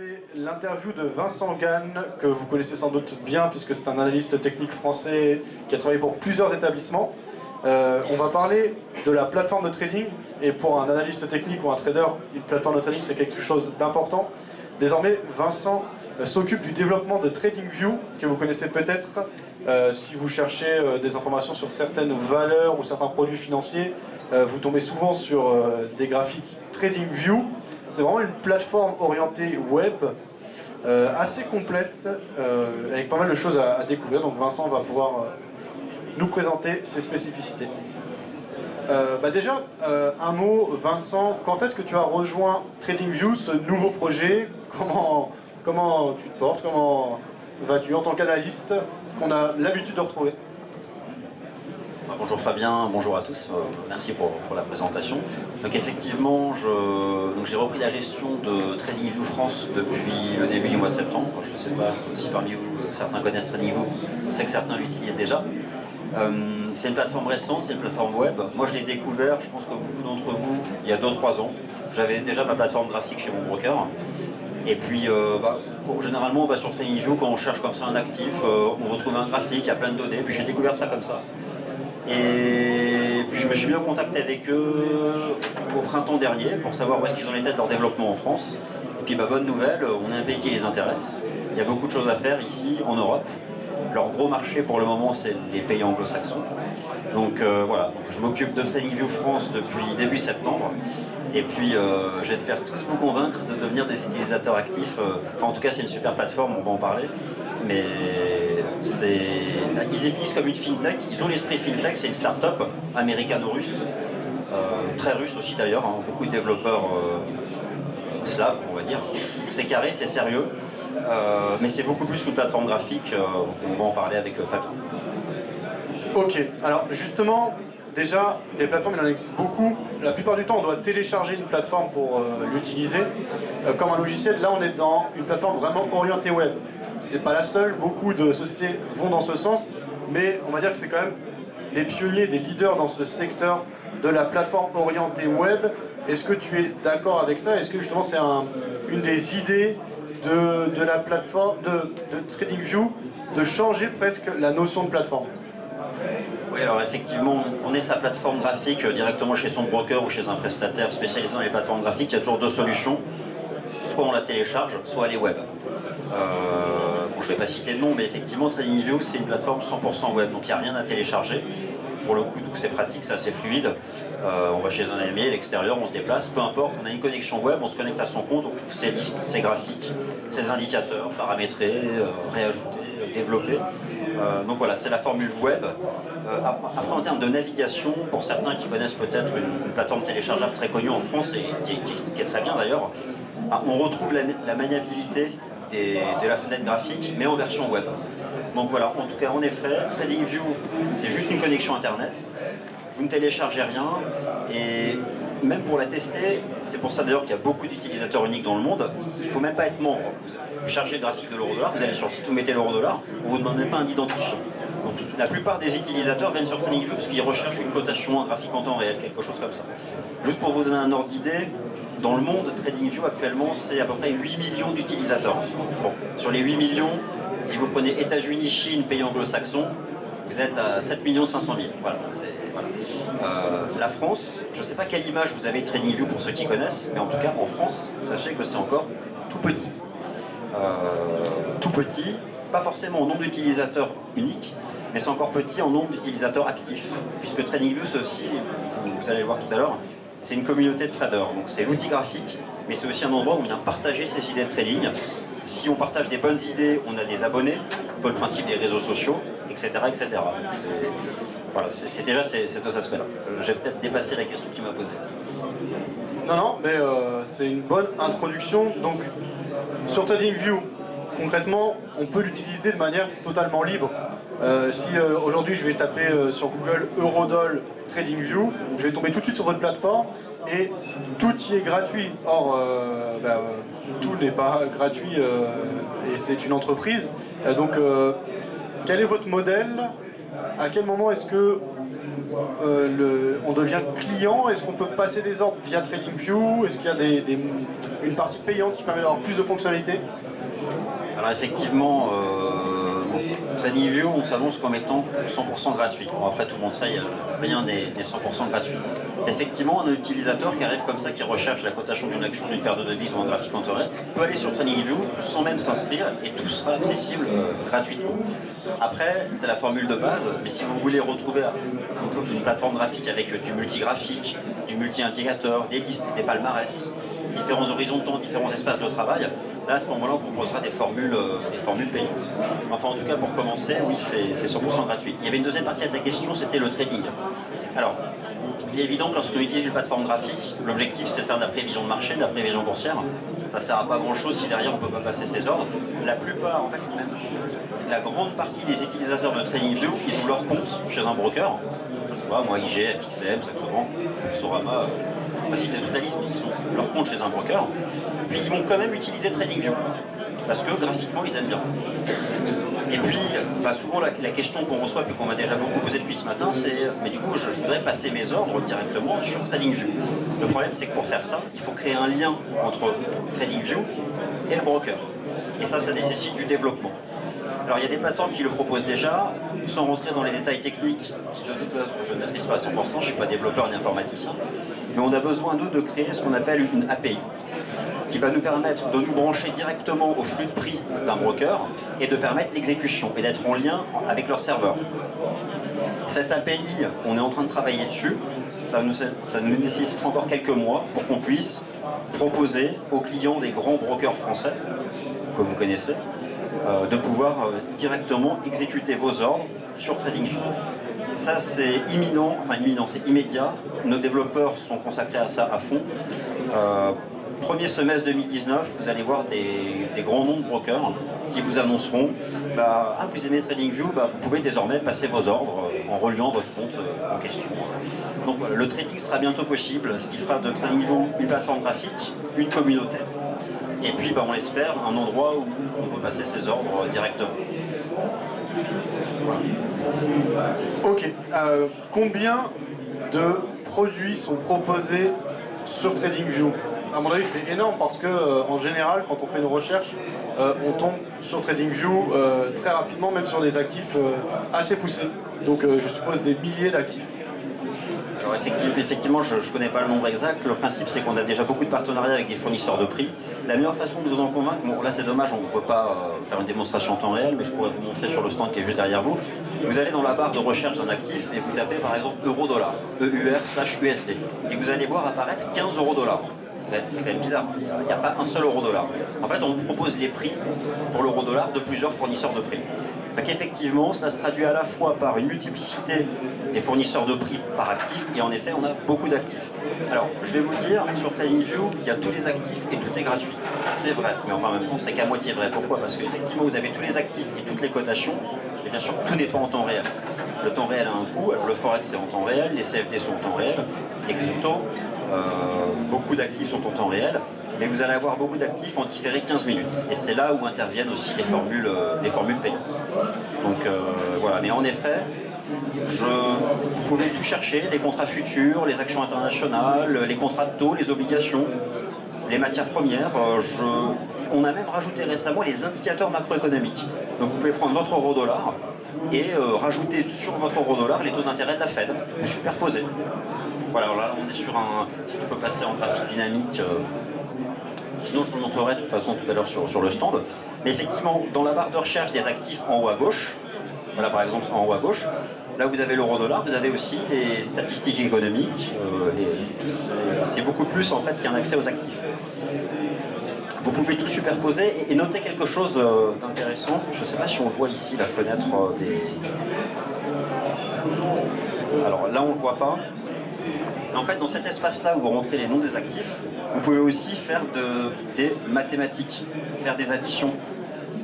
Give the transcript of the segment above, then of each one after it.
C'est l'interview de Vincent Gann, que vous connaissez sans doute bien, puisque c'est un analyste technique français qui a travaillé pour plusieurs établissements. On va parler de la plateforme de trading, et pour un analyste technique ou un trader, une plateforme de trading c'est quelque chose d'important. Désormais, Vincent s'occupe du développement de TradingView, que vous connaissez peut-être si vous cherchez des informations sur certaines valeurs ou certains produits financiers. Vous tombez souvent sur des graphiques TradingView. C'est vraiment une plateforme orientée web, assez complète, avec pas mal de choses à découvrir. Donc Vincent va pouvoir nous présenter ses spécificités. Déjà, un mot, Vincent, quand est-ce que tu as rejoint TradingView, ce nouveau projet? Comment tu te portes? Comment vas-tu en tant qu'analyste qu'on a l'habitude de retrouver? Bonjour Fabien, bonjour à tous, merci pour la présentation. Donc effectivement, j'ai repris la gestion de TradingView France depuis le début du mois de septembre. Je ne sais pas si parmi vous certains connaissent TradingView, je sais que certains l'utilisent déjà. C'est une plateforme récente, c'est une plateforme web. Moi je l'ai découvert, je pense que beaucoup d'entre vous, il y a 2-3 ans. J'avais déjà ma plateforme graphique chez mon broker. Et puis, généralement, on va sur TradingView quand on cherche comme ça un actif, on retrouve un graphique, il y a plein de données, puis j'ai découvert ça comme ça. Et puis je me suis mis en contact avec eux au printemps dernier pour savoir où est-ce qu'ils en étaient de leur développement en France. Et puis bonne nouvelle, on a un pays qui les intéresse. Il y a beaucoup de choses à faire ici en Europe. Leur gros marché pour le moment c'est les pays anglo-saxons. Donc voilà, je m'occupe de TradingView France depuis début septembre. Et puis j'espère tous vous convaincre de devenir des utilisateurs actifs. Enfin en tout cas c'est une super plateforme, on va en parler. Mais ils définissent comme une fintech, ils ont l'esprit fintech, c'est une start-up américano-russe, très russe aussi d'ailleurs, hein, beaucoup de développeurs slaves on va dire. C'est carré, c'est sérieux, mais c'est beaucoup plus qu'une plateforme graphique, on va en parler avec Fabien. Ok, alors justement, déjà, des plateformes il en existe beaucoup. La plupart du temps on doit télécharger une plateforme pour l'utiliser, comme un logiciel. Là on est dans une plateforme vraiment orientée web. C'est pas la seule, beaucoup de sociétés vont dans ce sens, mais on va dire que c'est quand même des pionniers, des leaders dans ce secteur de la plateforme orientée web. Est-ce que tu es d'accord avec ça? Est-ce que justement c'est une des idées de la plateforme, de TradingView, de changer presque la notion de plateforme? Oui, alors effectivement, on est sa plateforme graphique directement chez son broker ou chez un prestataire spécialisé dans les plateformes graphiques. Il y a toujours deux solutions, soit on la télécharge, soit elle est web. Je ne vais pas citer de nom, mais effectivement, TradingView, c'est une plateforme 100% web, donc il n'y a rien à télécharger. Pour le coup, donc c'est pratique, c'est assez fluide. On va chez un ami, à l'extérieur, on se déplace, peu importe, on a une connexion web, on se connecte à son compte, on trouve ses listes, ses graphiques, ses indicateurs, paramétrer, réajouter, développer. Donc voilà, c'est la formule web. Après, en termes de navigation, pour certains qui connaissent peut-être une plateforme téléchargeable très connue en France, et qui est très bien d'ailleurs, on retrouve la maniabilité de la fenêtre graphique, mais en version web. Donc voilà, en tout cas, en effet, TradingView, c'est juste une connexion Internet. Vous ne téléchargez rien, et même pour la tester, c'est pour ça d'ailleurs qu'il y a beaucoup d'utilisateurs uniques dans le monde, il ne faut même pas être membre. Vous chargez le graphique de l'euro-dollar, vous allez sur le site, vous mettez l'euro-dollar, on ne vous demande même pas un identifiant. Donc la plupart des utilisateurs viennent sur TradingView parce qu'ils recherchent une cotation, un graphique en temps réel, quelque chose comme ça. Juste pour vous donner un ordre d'idée, dans le monde, TradingView actuellement, c'est à peu près 8 millions d'utilisateurs. Bon, sur les 8 millions, si vous prenez États-Unis, Chine, pays anglo-saxons, vous êtes à 7 500 000. Voilà, la France, je ne sais pas quelle image vous avez de TradingView pour ceux qui connaissent, mais en tout cas en France, sachez que c'est encore tout petit. Tout petit, pas forcément en nombre d'utilisateurs uniques, mais c'est encore petit en nombre d'utilisateurs actifs, puisque TradingView c'est aussi, vous allez le voir tout à l'heure, c'est une communauté de traders, donc c'est l'outil graphique, mais c'est aussi un endroit où on vient partager ses idées de trading. Si on partage des bonnes idées, on a des abonnés, un peu le principe des réseaux sociaux, etc. etc. Voilà, c'est déjà ces deux aspects-là. J'ai peut-être dépassé la question qu'il m'a posée. Non, mais c'est une bonne introduction. Donc, sur TradingView, concrètement, on peut l'utiliser de manière totalement libre. Si aujourd'hui je vais taper sur Google Eurodoll TradingView, je vais tomber tout de suite sur votre plateforme et tout y est gratuit. Or, tout n'est pas gratuit et c'est une entreprise. Donc, quel est votre modèle? À quel moment est-ce que on devient client? Est-ce qu'on peut passer des ordres via TradingView? Est-ce qu'il y a une partie payante qui permet d'avoir plus de fonctionnalités? Alors effectivement, TradingView, on s'annonce comme étant 100% gratuit. Bon, après, tout le monde sait, rien n'est 100% gratuit. Effectivement, un utilisateur qui arrive comme ça, qui recherche la cotation d'une action, d'une paire de devises ou un graphique en temps réel, peut aller sur TradingView sans même s'inscrire et tout sera accessible gratuitement. Après, c'est la formule de base, mais si vous voulez retrouver une plateforme graphique avec du multigraphique, du multi-indicateur, des listes, des palmarès, différents horizons de temps, différents espaces de travail, là, à ce moment-là, on proposera des formules payantes. Enfin, en tout cas, pour commencer, oui, c'est 100% gratuit. Il y avait une deuxième partie à ta question, c'était le trading. Alors, il est évident que lorsqu'on utilise une plateforme graphique, l'objectif, c'est de faire de la prévision de marché, de la prévision boursière. Ça ne sert à pas grand-chose si derrière, on ne peut pas passer ses ordres. La plupart, en fait, même la grande partie des utilisateurs de TradingView, ils ont leur compte chez un broker. Je sais pas, moi, IGF, XM, Saxo Bank, Sorama, pas citer toute la liste, mais ils ont leur compte chez un broker. Puis ils vont quand même utiliser TradingView, parce que graphiquement, ils aiment bien. Et puis, souvent, la question qu'on reçoit, puis qu'on m'a déjà beaucoup posé depuis ce matin, c'est mais du coup, je voudrais passer mes ordres directement sur TradingView. Le problème, c'est que pour faire ça, il faut créer un lien entre TradingView et le broker. Et ça nécessite du développement. Alors, il y a des plateformes qui le proposent déjà, sans rentrer dans les détails techniques, qui de toute façon, je ne maîtrise pas à 100%, je ne suis pas développeur ni informaticien, mais on a besoin, nous, de créer ce qu'on appelle une API, qui va nous permettre de nous brancher directement au flux de prix d'un broker et de permettre l'exécution et d'être en lien avec leur serveur. Cette API, on est en train de travailler dessus, ça nous nécessitera encore quelques mois pour qu'on puisse proposer aux clients des grands brokers français, que vous connaissez, de pouvoir directement exécuter vos ordres sur TradingView. Ça, c'est imminent, c'est immédiat. Nos développeurs sont consacrés à ça à fond. Premier semestre 2019, vous allez voir des grands noms de brokers qui vous annonceront vous aimez TradingView, vous pouvez désormais passer vos ordres en reliant votre compte en question. Donc le trading sera bientôt possible, ce qui fera de TradingView une plateforme graphique, une communauté. Et puis, on l'espère, un endroit où on peut passer ses ordres directement. Voilà. Ok. Combien de produits sont proposés sur TradingView? À mon avis, c'est énorme parce que, en général, quand on fait une recherche, on tombe sur TradingView très rapidement, même sur des actifs assez poussés. Donc, je suppose des milliers d'actifs. Alors effectivement, je ne connais pas le nombre exact. Le principe, c'est qu'on a déjà beaucoup de partenariats avec des fournisseurs de prix. La meilleure façon de vous en convaincre, là c'est dommage, on ne peut pas faire une démonstration en temps réel, mais je pourrais vous montrer sur le stand qui est juste derrière vous. Vous allez dans la barre de recherche d'un actif et vous tapez par exemple euro-dollar, EUR/USD. Et vous allez voir apparaître 15 euro-dollar. C'est quand même bizarre, il n'y a pas un seul euro-dollar. En fait, on vous propose les prix pour l'euro-dollar de plusieurs fournisseurs de prix. Donc effectivement, cela se traduit à la fois par une multiplicité des fournisseurs de prix par actif, et en effet, on a beaucoup d'actifs. Alors, je vais vous dire, sur TradingView, il y a tous les actifs et tout est gratuit. C'est vrai, mais en même temps, c'est qu'à moitié vrai. Pourquoi? Parce qu'effectivement, vous avez tous les actifs et toutes les cotations, et bien sûr, tout n'est pas en temps réel. Le temps réel a un coût, alors le Forex c'est en temps réel, les CFD sont en temps réel, les cryptos, beaucoup d'actifs sont en temps réel, mais vous allez avoir beaucoup d'actifs en différé 15 minutes. Et c'est là où interviennent aussi les formules payantes. Donc voilà, mais en effet, vous pouvez tout chercher, les contrats futurs, les actions internationales, les contrats de taux, les obligations, les matières premières. On a même rajouté récemment les indicateurs macroéconomiques. Donc vous pouvez prendre votre euro-dollar et rajouter sur votre euro-dollar les taux d'intérêt de la Fed, les superposer. Voilà, alors là on est sur si tu peux passer en graphique dynamique, sinon je vous le montrerai de toute façon tout à l'heure sur le stand. Mais effectivement, dans la barre de recherche des actifs en haut à gauche, voilà par exemple en haut à gauche, là vous avez l'euro-dollar, vous avez aussi les statistiques économiques, c'est beaucoup plus en fait qu'un accès aux actifs. Vous pouvez tout superposer et noter quelque chose d'intéressant. Je ne sais pas si on voit ici la fenêtre des... Alors là on ne le voit pas. Mais en fait dans cet espace-là où vous rentrez les noms des actifs, vous pouvez aussi faire des mathématiques, faire des additions.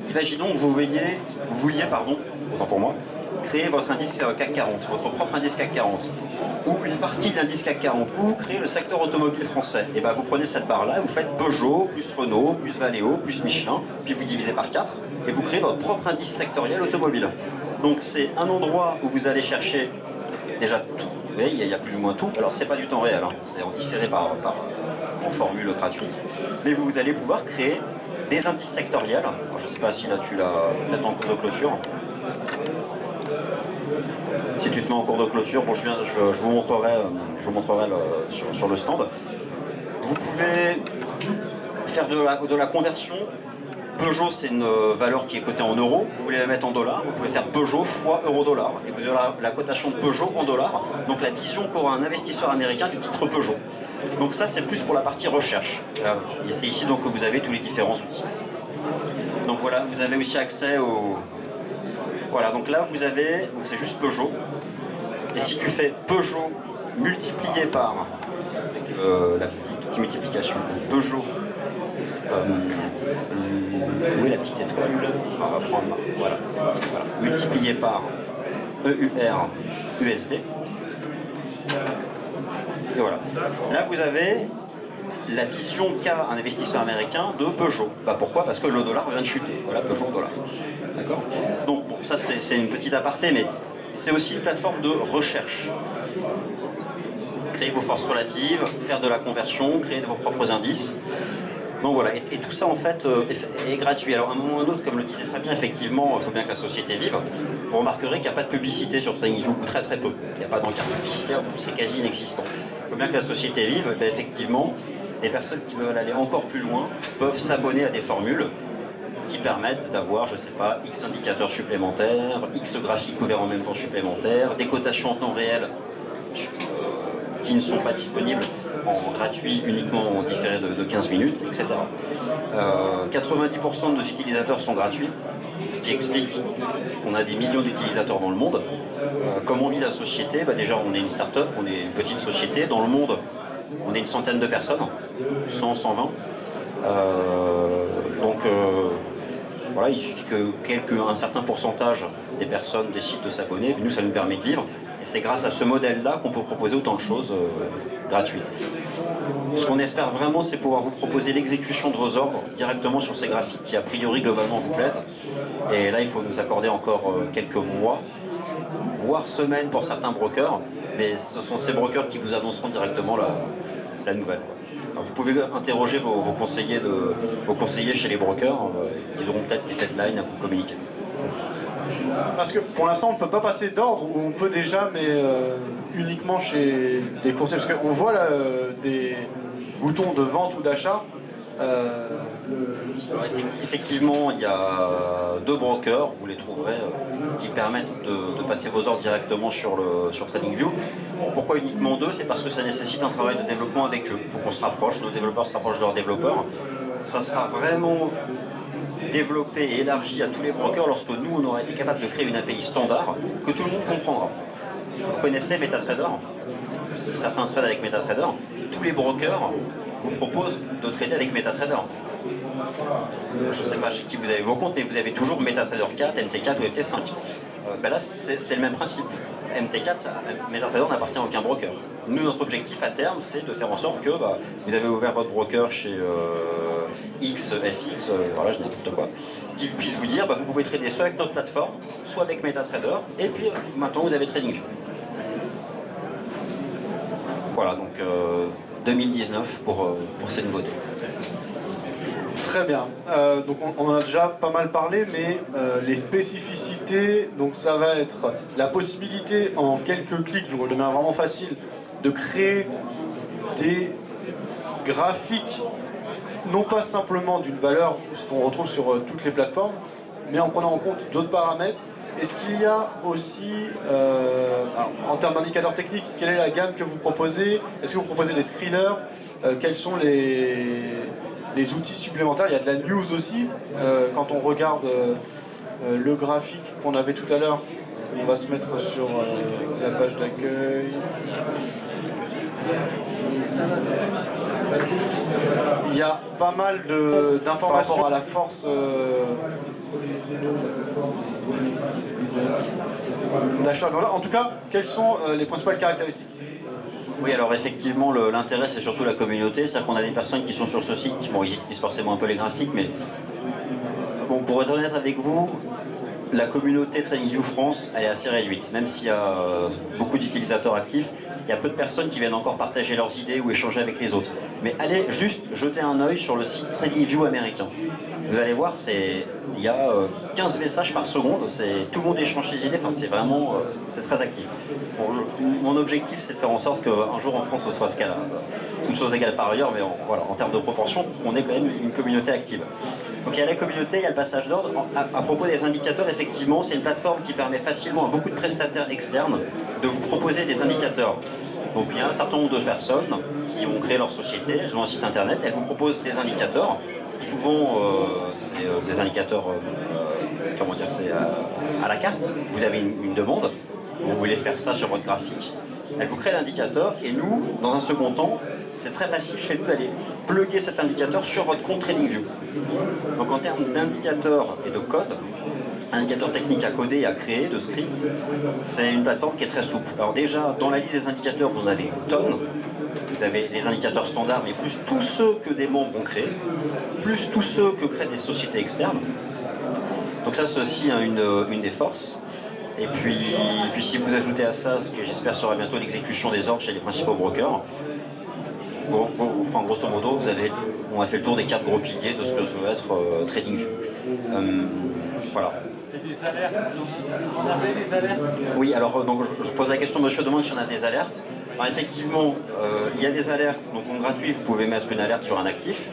Imaginons que vous vouliez, autant pour moi, créer votre indice CAC 40, votre propre indice CAC 40, ou une partie de l'indice CAC 40, ou créer le secteur automobile français. Et bien vous prenez cette barre-là, vous faites Peugeot, plus Renault, plus Valeo, plus Michelin, puis vous divisez par 4, et vous créez votre propre indice sectoriel automobile. Donc c'est un endroit où vous allez chercher déjà voyez, il y a plus ou moins tout. Alors c'est pas du temps réel, hein. C'est en différé en formule gratuite. Mais vous allez pouvoir créer des indices sectoriels. Alors, je ne sais pas si là tu l'as peut-être en cours de clôture. Si tu te mets en cours de clôture, bon, je vous montrerai, sur le stand. Vous pouvez faire de la conversion. Peugeot, c'est une valeur qui est cotée en euros. Vous voulez la mettre en dollars, vous pouvez faire Peugeot fois euro-dollar. Et vous avez la cotation de Peugeot en dollars. Donc la vision qu'aura un investisseur américain du titre Peugeot. Donc ça, c'est plus pour la partie recherche. Et c'est ici donc que vous avez tous les différents outils. Donc voilà, vous avez aussi accès au... Voilà, donc là, vous avez... Donc c'est juste Peugeot. Et si tu fais Peugeot multiplié par la petite multiplication, Peugeot... où est la petite étoile? On va prendre, voilà. Multiplié par EUR USD. Et voilà. Là, vous avez la vision qu'a un investisseur américain de Peugeot. Pourquoi? Parce que le dollar vient de chuter. Voilà, Peugeot en dollar. D'accord? Donc, bon, ça, c'est une petite aparté, mais c'est aussi une plateforme de recherche. Créer vos forces relatives, faire de la conversion, créer vos propres indices. Donc voilà, et tout ça en fait est gratuit. Alors à un moment ou à un autre, comme le disait Fabien, effectivement, il faut bien que la société vive. Vous remarquerez qu'il n'y a pas de publicité sur TradingView, ou très très peu. Il n'y a pas d'encart publicitaire, c'est quasi inexistant. Il faut bien que la société vive, et effectivement, les personnes qui veulent aller encore plus loin peuvent s'abonner à des formules qui permettent d'avoir, je ne sais pas, X indicateurs supplémentaires, X graphiques ouverts en même temps supplémentaires, des cotations en temps réel qui ne sont pas disponibles en gratuit, uniquement en différé de 15 minutes, etc. 90% de nos utilisateurs sont gratuits, ce qui explique qu'on a des millions d'utilisateurs dans le monde. Comment vit la société? Déjà, on est une start-up, on est une petite société. Dans le monde, on est une centaine de personnes, 100, 120. Voilà, il suffit qu'un certain pourcentage des personnes décident de s'abonner. Nous, ça nous permet de vivre. Et c'est grâce à ce modèle-là qu'on peut proposer autant de choses gratuites. Ce qu'on espère vraiment, c'est pouvoir vous proposer l'exécution de vos ordres directement sur ces graphiques qui, a priori, globalement, vous plaisent. Et là, il faut nous accorder encore quelques mois, voire semaines pour certains brokers. Mais ce sont ces brokers qui vous annonceront directement la nouvelle. Alors, vous pouvez interroger vos conseillers chez les brokers. Ils auront peut-être des deadlines à vous communiquer. Parce que pour l'instant, on ne peut pas passer d'ordre, ou on peut déjà, mais uniquement chez les courtiers. Parce qu'on voit là des boutons de vente ou d'achat. Alors, effectivement, il y a 2 brokers, vous les trouverez, qui permettent de passer vos ordres directement sur TradingView. Pourquoi uniquement 2? C'est parce que ça nécessite un travail de développement avec eux. Il faut qu'on se rapproche, nos développeurs se rapprochent de leurs développeurs. Ça sera vraiment développé et élargi à tous les brokers lorsque nous, on aura été capable de créer une API standard que tout le monde comprendra. Vous connaissez MetaTrader? Certains tradent avec MetaTrader. Tous les brokers vous proposent de trader avec MetaTrader. Je ne sais pas chez qui vous avez vos comptes, mais vous avez toujours MetaTrader 4, MT4 ou MT5. Là, c'est le même principe. MT4, MetaTrader n'appartient à aucun broker. Nous, notre objectif à terme, c'est de faire en sorte que vous avez ouvert votre broker chez XFX, voilà, je dis n'importe quoi, qui puisse vous dire vous pouvez trader soit avec notre plateforme, soit avec MetaTrader, et puis maintenant vous avez TradingView. Voilà, donc 2019 pour ces nouveautés. Très bien. Donc on en a déjà pas mal parlé, mais les spécificités, donc ça va être la possibilité en quelques clics, donc de manière vraiment facile, de créer des graphiques, non pas simplement d'une valeur, ce qu'on retrouve sur toutes les plateformes, mais en prenant en compte d'autres paramètres. Est-ce qu'il y a aussi, en termes d'indicateurs techniques, quelle est la gamme que vous proposez? Est-ce que vous proposez des screeners? Quels sont les outils supplémentaires? Il y a de la news aussi. Quand on regarde le graphique qu'on avait tout à l'heure, on va se mettre sur la page d'accueil. Il y a pas mal d'informations à la force d'achat. En tout cas, quelles sont les principales caractéristiques? Oui, alors effectivement, l'intérêt, c'est surtout la communauté. C'est-à-dire qu'on a des personnes qui sont sur ce site, bon, ils utilisent forcément un peu les graphiques, mais bon, pour être honnête avec vous, la communauté TradingView France, elle est assez réduite. Même s'il y a beaucoup d'utilisateurs actifs, il y a peu de personnes qui viennent encore partager leurs idées ou échanger avec les autres. Mais allez juste jeter un œil sur le site TradingView américain. Vous allez voir, il y a 15 messages par seconde, tout le monde échange ses idées, enfin, c'est vraiment c'est très actif. Bon, mon objectif, c'est de faire en sorte qu'un jour en France, ce soit ce cas-là. Toutes choses égales par ailleurs, mais voilà, en termes de proportion, on est quand même une communauté active. Donc il y a la communauté, il y a le passage d'ordre. À propos des indicateurs, effectivement, c'est une plateforme qui permet facilement à beaucoup de prestataires externes de vous proposer des indicateurs. Donc il y a un certain nombre de personnes qui ont créé leur société, elles ont un site internet, elles vous proposent des indicateurs. Souvent, c'est des indicateurs, comment dire, c'est à la carte. Vous avez une demande, vous voulez faire ça sur votre graphique. Elle vous crée l'indicateur et nous, dans un second temps, c'est très facile chez nous d'aller plugger cet indicateur sur votre compte TradingView. Donc en termes d'indicateurs et de code, indicateur technique à coder et à créer, de script, c'est une plateforme qui est très souple. Alors déjà, dans la liste des indicateurs, vous avez une tonne. Vous avez les indicateurs standards, mais plus tous ceux que des membres ont créés, plus tous ceux que créent des sociétés externes. Donc ça, c'est aussi une des forces. Et puis si vous ajoutez à ça ce que j'espère sera bientôt l'exécution des ordres chez les principaux brokers, enfin, grosso modo, on a fait le tour des 4 gros piliers de ce que veut être TradingView. Voilà. Et des alertes, vous en avez des alertes? Oui, alors donc, je pose la question, monsieur demande si on a des alertes. Alors, effectivement, il y a des alertes, donc en gratuit, vous pouvez mettre une alerte sur un actif.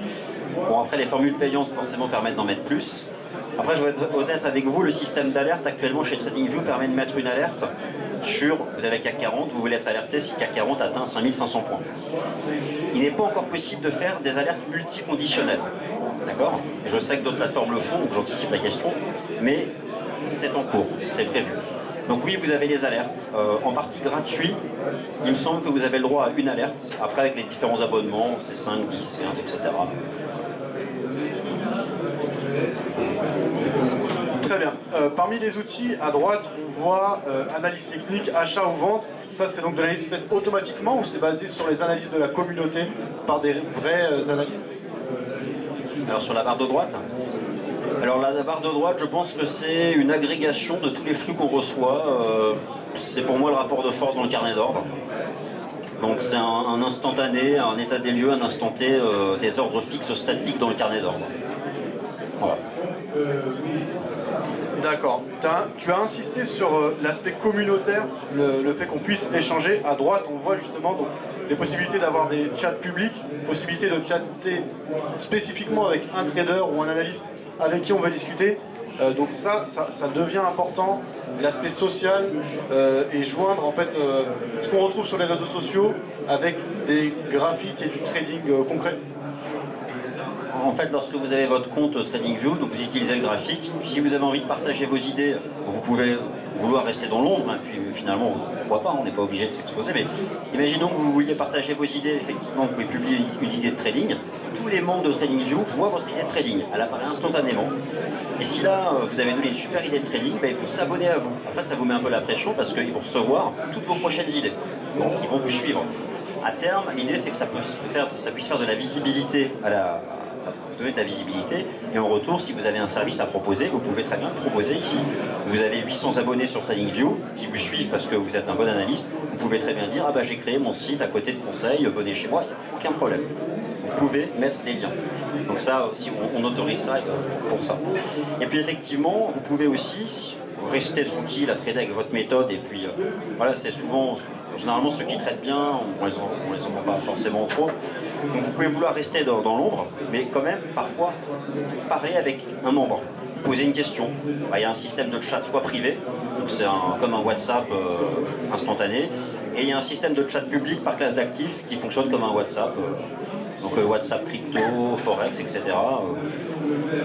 Bon, après, les formules payantes forcément permettent d'en mettre plus. Après, je vais être honnête avec vous, le système d'alerte actuellement chez TradingView permet de mettre une alerte sur, vous avez CAC 40, vous voulez être alerté si CAC 40 atteint 5500 points. Il n'est pas encore possible de faire des alertes multiconditionnelles. D'accord? Je sais que d'autres plateformes le font, donc j'anticipe la question, mais c'est en cours, c'est prévu. Donc oui, vous avez les alertes, en partie gratuit. Il me semble que vous avez le droit à une alerte. Après, avec les différents abonnements, c'est 5, 10, 15, etc. Très bien. Parmi les outils, à droite, on voit analyse technique, achat ou vente. Ça, c'est donc de l'analyse faite automatiquement ou c'est basé sur les analyses de la communauté par des vrais analystes? Alors sur la barre de droite, alors la barre de droite, je pense que c'est une agrégation de tous les flux qu'on reçoit. C'est pour moi le rapport de force dans le carnet d'ordre. Donc c'est un instantané, un état des lieux, un instant T, des ordres fixes statiques dans le carnet d'ordre. Voilà. D'accord. Tu as insisté sur l'aspect communautaire, le fait qu'on puisse échanger. À droite, on voit justement donc, les possibilités d'avoir des chats publics, possibilité de chatter spécifiquement avec un trader ou un analyste avec qui on veut discuter. Donc ça devient important, l'aspect social et joindre en fait ce qu'on retrouve sur les réseaux sociaux avec des graphiques et du trading concret. En fait, lorsque vous avez votre compte TradingView, donc vous utilisez le graphique, si vous avez envie de partager vos idées, vous pouvez vouloir rester dans l'ombre, hein, puis finalement, pourquoi pas, on n'est pas obligé de s'exposer, mais imaginons que vous vouliez partager vos idées, effectivement, vous pouvez publier une idée de trading, tous les membres de TradingView voient votre idée de trading, elle apparaît instantanément, et si là, vous avez donné une super idée de trading, ils vont s'abonner à vous. Après, ça vous met un peu la pression, parce qu'ils vont recevoir toutes vos prochaines idées, donc ils vont vous suivre. À terme, l'idée, c'est que ça puisse faire de la visibilité ça peut vous donner de la visibilité, et en retour, si vous avez un service à proposer, vous pouvez très bien le proposer ici. Vous avez 800 abonnés sur TradingView qui vous suivent parce que vous êtes un bon analyste, vous pouvez très bien dire « Ah bah j'ai créé mon site à côté de conseils, venez chez moi », aucun problème. Vous pouvez mettre des liens. Donc ça aussi, on autorise ça pour ça. Et puis effectivement, vous pouvez aussi rester tranquille à trader avec votre méthode, et puis voilà, c'est souvent, généralement ceux qui traitent bien, on les entend pas forcément trop. Donc vous pouvez vouloir rester dans l'ombre, mais quand même parfois parler avec un membre, poser une question. Il y a un système de chat soit privé, donc c'est comme un WhatsApp instantané, et il y a un système de chat public par classe d'actifs qui fonctionne comme un WhatsApp. Donc WhatsApp crypto, forex, etc.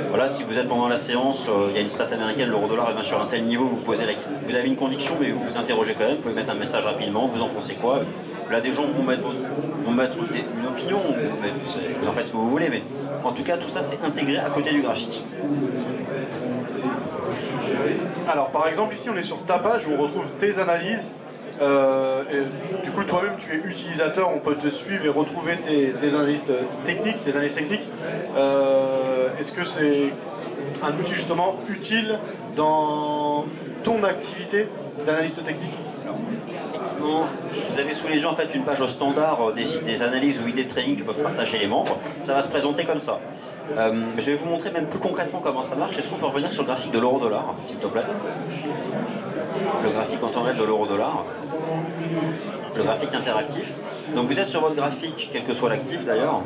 Voilà, si vous êtes pendant la séance, il y a une stat américaine, l'euro-dollar est bien sur un tel niveau, vous avez une conviction, mais vous vous interrogez quand même, vous pouvez mettre un message rapidement, vous en pensez quoi? Là, des gens vont mettre une opinion, vous en faites ce que vous voulez, mais en tout cas, tout ça, c'est intégré à côté du graphique. Alors, par exemple, ici, on est sur ta page où on retrouve tes analyses. Et, du coup, toi-même, tu es utilisateur, on peut te suivre et retrouver tes analystes techniques, Est-ce que c'est un outil justement utile dans ton activité d'analyste technique? Effectivement, vous avez sous les yeux en fait une page au standard des analyses ou idées de trading que peuvent partager les membres. Ça va se présenter comme ça. Je vais vous montrer même plus concrètement comment ça marche. Est-ce qu'on peut revenir sur le graphique de l'euro-dollar, s'il te plaît? Le graphique en temps réel de l'euro-dollar. Le graphique interactif. Donc vous êtes sur votre graphique, quel que soit l'actif d'ailleurs,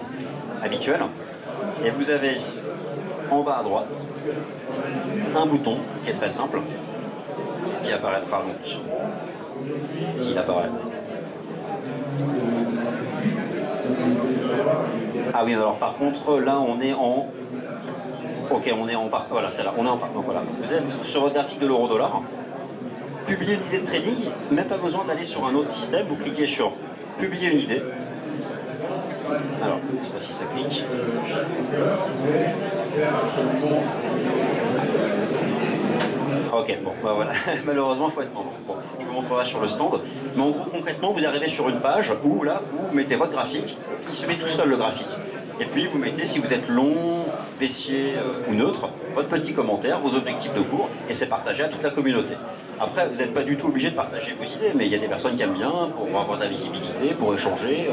habituel. Et vous avez en bas à droite un bouton qui est très simple, qui apparaîtra donc, s'il apparaît. Ah oui, alors par contre, là on est en... Ok, on est en part. Voilà, c'est là, on est en part. Donc voilà, vous êtes sur votre graphique de l'euro-dollar. Publier une idée de trading, même pas besoin d'aller sur un autre système, vous cliquez sur publier une idée. Alors, je ne sais pas si ça clique. Ok, bon, bah voilà, malheureusement, il faut être membre. Bon, je vous montrerai sur le stand. Mais en gros, concrètement, vous arrivez sur une page où là, vous mettez votre graphique, il se met tout seul le graphique. Et puis, vous mettez, si vous êtes long, baissier ou neutre, votre petit commentaire, vos objectifs de cours, et c'est partagé à toute la communauté. Après, vous n'êtes pas du tout obligé de partager vos idées, mais il y a des personnes qui aiment bien pour avoir de la visibilité, pour échanger.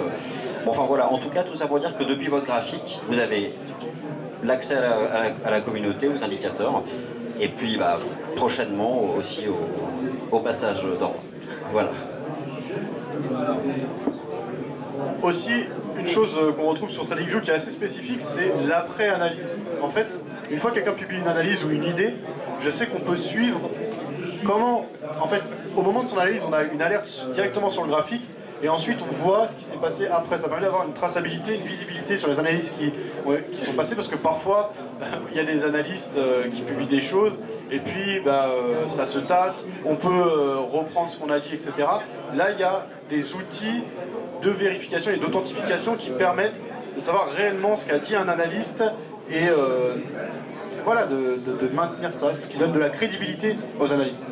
Bon, enfin voilà, en tout cas, tout ça pour dire que depuis votre graphique, vous avez l'accès à la communauté, aux indicateurs, et puis bah, prochainement aussi au passage d'ordre. Voilà. Aussi, une chose qu'on retrouve sur TradingView qui est assez spécifique, c'est l'après-analyse. En fait, une fois que quelqu'un publie une analyse ou une idée, je sais qu'on peut suivre comment, en fait, au moment de son analyse, on a une alerte directement sur le graphique, et ensuite on voit ce qui s'est passé après. Ça permet d'avoir une traçabilité, une visibilité sur les analyses qui sont passées, parce que parfois, il y a des analystes qui publient des choses, et puis ça se tasse, on peut reprendre ce qu'on a dit, etc. Là, il y a des outils de vérification et d'authentification qui permettent de savoir réellement ce qu'a dit un analyste et voilà, de maintenir ça, ce qui donne de la crédibilité aux analystes.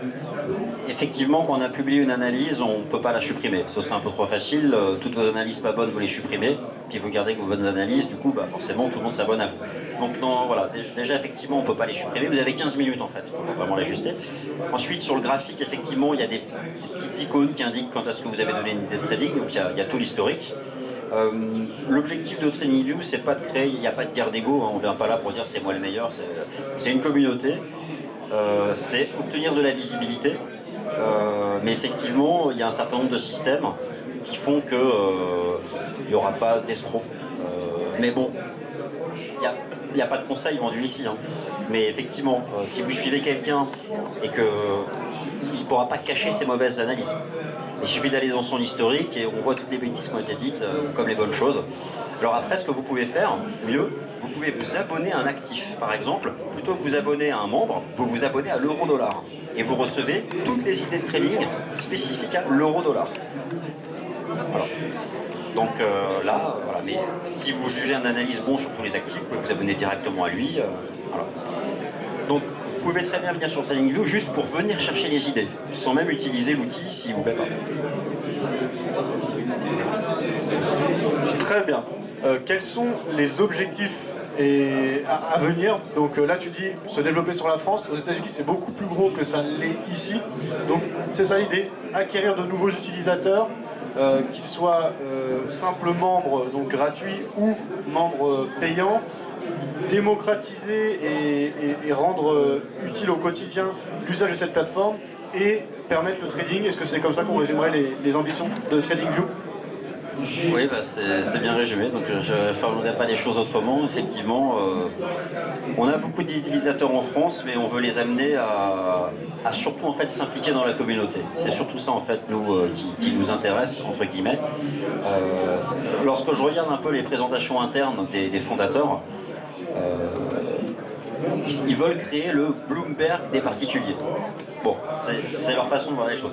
Effectivement, quand on a publié une analyse, on ne peut pas la supprimer. Ce serait un peu trop facile. Toutes vos analyses pas bonnes, vous les supprimez. Puis vous gardez que vos bonnes analyses, du coup, bah, forcément, tout le monde s'abonne à vous. Donc voilà, déjà, effectivement, on ne peut pas les supprimer. Vous avez 15 minutes, en fait, pour vraiment l'ajuster. Ensuite, sur le graphique, effectivement, il y a des petites icônes qui indiquent quand est-ce que vous avez donné une idée de trading. Donc il y a tout l'historique. L'objectif de TradingView, c'est pas de créer, il n'y a pas de guerre d'ego, hein, on ne vient pas là pour dire c'est moi le meilleur, c'est une communauté, c'est obtenir de la visibilité, mais effectivement, il y a un certain nombre de systèmes qui font qu'il n'y aura pas d'escrocs. Mais bon, il n'y a pas de conseil vendu ici, hein. Mais effectivement, si vous suivez quelqu'un et qu'il ne pourra pas cacher ses mauvaises analyses, il suffit d'aller dans son historique et on voit toutes les bêtises qui ont été dites, comme les bonnes choses. Alors après, ce que vous pouvez faire, mieux, vous pouvez vous abonner à un actif. Par exemple, plutôt que vous abonner à un membre, vous vous abonnez à l'euro-dollar. Et vous recevez toutes les idées de trading spécifiques à l'euro-dollar. Voilà. Donc là, voilà. Mais si vous jugez un analyse bon sur tous les actifs, vous pouvez vous abonner directement à lui. Voilà. Donc, vous pouvez très bien venir sur TradingView juste pour venir chercher les idées, sans même utiliser l'outil s'il vous plaît pas. Très bien. Quels sont les objectifs à venir? Donc là, tu dis se développer sur la France. Aux États-Unis, c'est beaucoup plus gros que ça l'est ici. Donc c'est ça l'idée, acquérir de nouveaux utilisateurs, qu'ils soient simples membres, donc gratuits, ou membres payants. Démocratiser et rendre utile au quotidien l'usage de cette plateforme et permettre le trading. Est-ce que c'est comme ça qu'on résumerait les ambitions de TradingView? Oui, bah c'est bien résumé, donc je ne formulerai pas les choses autrement. Effectivement, on a beaucoup d'utilisateurs en France, mais on veut les amener à surtout en fait s'impliquer dans la communauté. C'est surtout ça en fait nous qui nous intéresse entre guillemets. Lorsque je regarde un peu les présentations internes des fondateurs, ils veulent créer le Bloomberg des particuliers. Bon, c'est leur façon de voir les choses.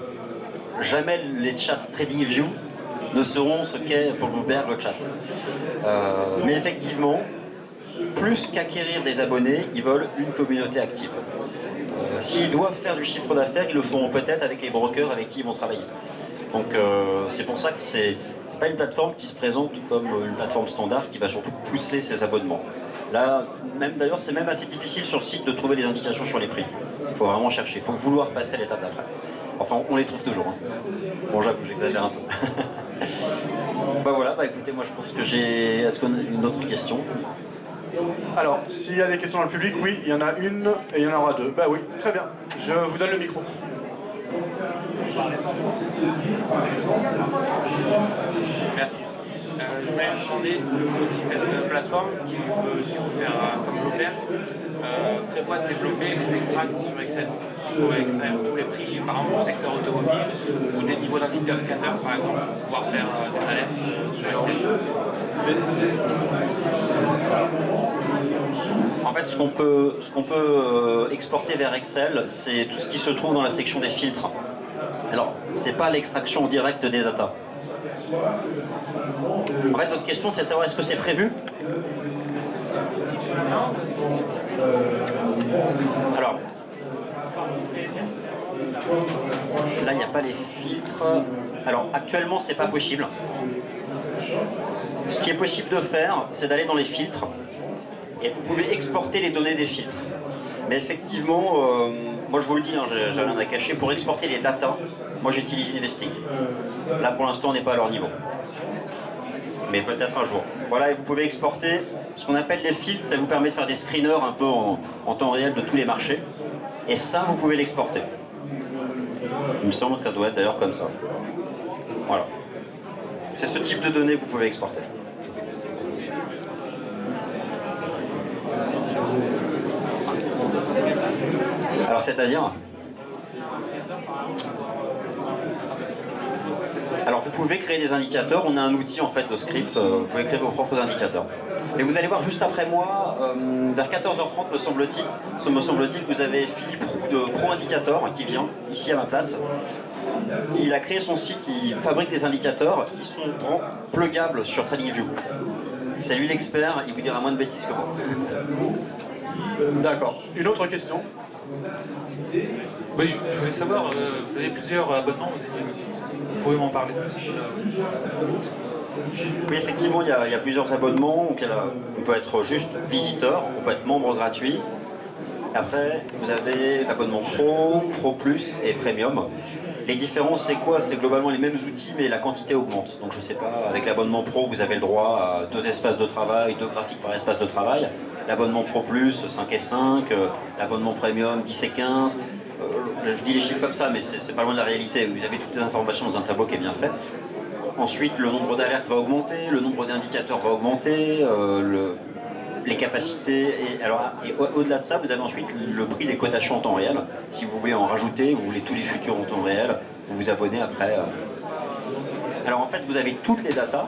Jamais les chats TradingView ne seront ce qu'est pour Bloomberg le chat. Mais effectivement, plus qu'acquérir des abonnés, ils veulent une communauté active. S'ils doivent faire du chiffre d'affaires, ils le feront peut-être avec les brokers avec qui ils vont travailler. Donc c'est pour ça que c'est pas une plateforme qui se présente comme une plateforme standard qui va surtout pousser ses abonnements. Là, même d'ailleurs, c'est même assez difficile sur le site de trouver des indications sur les prix. Il faut vraiment chercher, il faut vouloir passer à l'étape d'après. Enfin, on les trouve toujours. Hein. Bon, j'avoue, j'exagère un peu. Bah voilà, bah écoutez, moi je pense que j'ai... Est-ce qu'on a une autre question? Alors, s'il y a des questions dans le public, oui, il y en a une et il y en aura deux. Bah oui, très bien. Je vous donne le micro. Merci. Je voulais vous demander si cette plateforme qui veut faire comme Blooper prévoit de développer les extracts sur Excel pour extraire tous les prix, par exemple, du secteur automobile ou des niveaux d'indicateurs, par exemple, pour pouvoir faire des alertes sur Excel. En fait, ce qu'on peut exporter vers Excel, c'est tout ce qui se trouve dans la section des filtres. Alors, c'est pas l'extraction directe des datas. En fait, votre question, c'est de savoir est-ce que c'est prévu? Alors, là, il n'y a pas les filtres. Alors, actuellement, c'est pas possible. Ce qui est possible de faire, c'est d'aller dans les filtres et vous pouvez exporter les données des filtres. Mais effectivement, moi je vous le dis, hein, j'ai rien à cacher, pour exporter les datas, moi j'utilise Investing. Là pour l'instant on n'est pas à leur niveau. Mais peut-être un jour. Voilà, et vous pouvez exporter ce qu'on appelle des filtres, ça vous permet de faire des screeners un peu en temps réel de tous les marchés. Et ça, vous pouvez l'exporter. Il me semble que ça doit être d'ailleurs comme ça. Voilà. C'est ce type de données que vous pouvez exporter. Alors c'est-à-dire? Alors vous pouvez créer des indicateurs, on a un outil en fait de script, vous pouvez créer vos propres indicateurs. Et vous allez voir juste après moi, vers 14h30 me semble-t-il, vous avez Philippe Roux de Pro Indicator qui vient ici à ma place. Il a créé son site, il fabrique des indicateurs qui sont pluggables sur TradingView. C'est lui l'expert, il vous dira moins de bêtises que moi. D'accord. Une autre question? Oui, je voulais savoir, vous avez plusieurs abonnements, vous pouvez m'en parler plus? Oui, effectivement, il y a plusieurs abonnements. Donc, on peut être juste visiteur, on peut être membre gratuit. Après, vous avez l'abonnement Pro, Pro Plus et Premium. Les différences, c'est quoi? C'est globalement les mêmes outils, mais la quantité augmente. Donc, je sais pas, avec l'abonnement Pro, vous avez le droit à 2 espaces de travail, 2 graphiques par espace de travail. L'abonnement Pro Plus, 5 et 5. L'abonnement Premium, 10 et 15. Je dis les chiffres comme ça, mais c'est pas loin de la réalité. Vous avez toutes les informations dans un tableau qui est bien fait. Ensuite, le nombre d'alertes va augmenter, le nombre d'indicateurs va augmenter, les capacités. Et au-delà de ça, vous avez ensuite le prix des cotations en temps réel. Si vous voulez en rajouter, vous voulez tous les futurs en temps réel, vous vous abonnez après. Alors en fait, vous avez toutes les datas,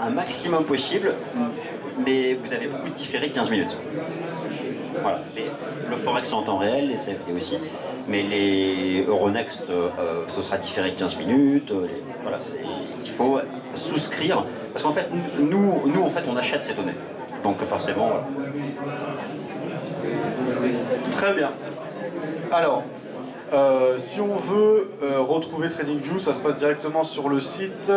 un maximum possible, mais vous avez beaucoup de différés de 15 minutes. Voilà. Le Forex en temps réel, les CFD aussi, mais les Euronext, ce sera différé de 15 minutes. Voilà, il faut souscrire, parce qu'en fait, nous en fait, on achète ces données. Donc forcément, voilà. Très bien. Alors, si on veut retrouver TradingView, ça se passe directement sur le site.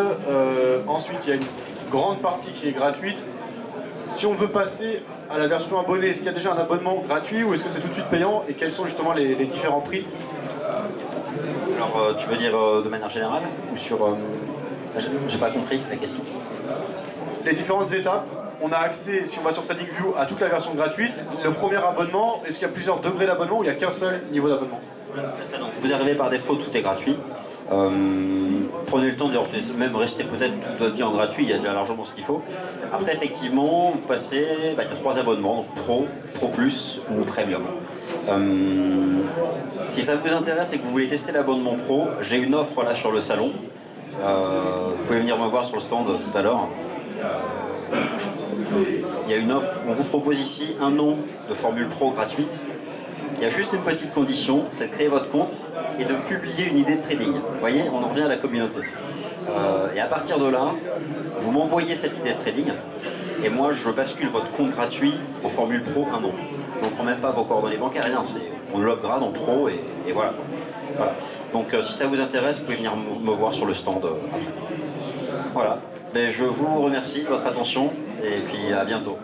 Ensuite, il y a une grande partie qui est gratuite. Si on veut passer à la version abonnée, est-ce qu'il y a déjà un abonnement gratuit ou est-ce que c'est tout de suite payant? Et quels sont justement les différents prix? Alors, tu veux dire de manière générale ou sur... J'ai pas compris la question. Les différentes étapes. On a accès, si on va sur TradingView, à toute la version gratuite. Le premier abonnement, est-ce qu'il y a plusieurs degrés d'abonnement ou il n'y a qu'un seul niveau d'abonnement? Donc, vous arrivez par défaut, tout est gratuit. Prenez le temps de même rester peut-être toute votre vie en gratuit, il y a déjà largement ce qu'il faut. Après, effectivement, vous passez, il y a 3 abonnements, donc Pro, Pro Plus ou Premium. Si ça vous intéresse et que vous voulez tester l'abonnement Pro, j'ai une offre là sur le salon. Vous pouvez venir me voir sur le stand tout à l'heure. Il y a une offre, on vous propose ici un an de formule Pro gratuite. Il y a juste une petite condition, c'est de créer votre compte et de publier une idée de trading. Vous voyez, on en revient à la communauté. Et à partir de là, vous m'envoyez cette idée de trading et moi je bascule votre compte gratuit en formule Pro un an. On ne prend même pas vos coordonnées bancaires, rien, on l'upgrade en Pro et voilà. Donc si ça vous intéresse, vous pouvez venir me voir sur le stand après. Voilà. Je vous remercie de votre attention et puis à bientôt.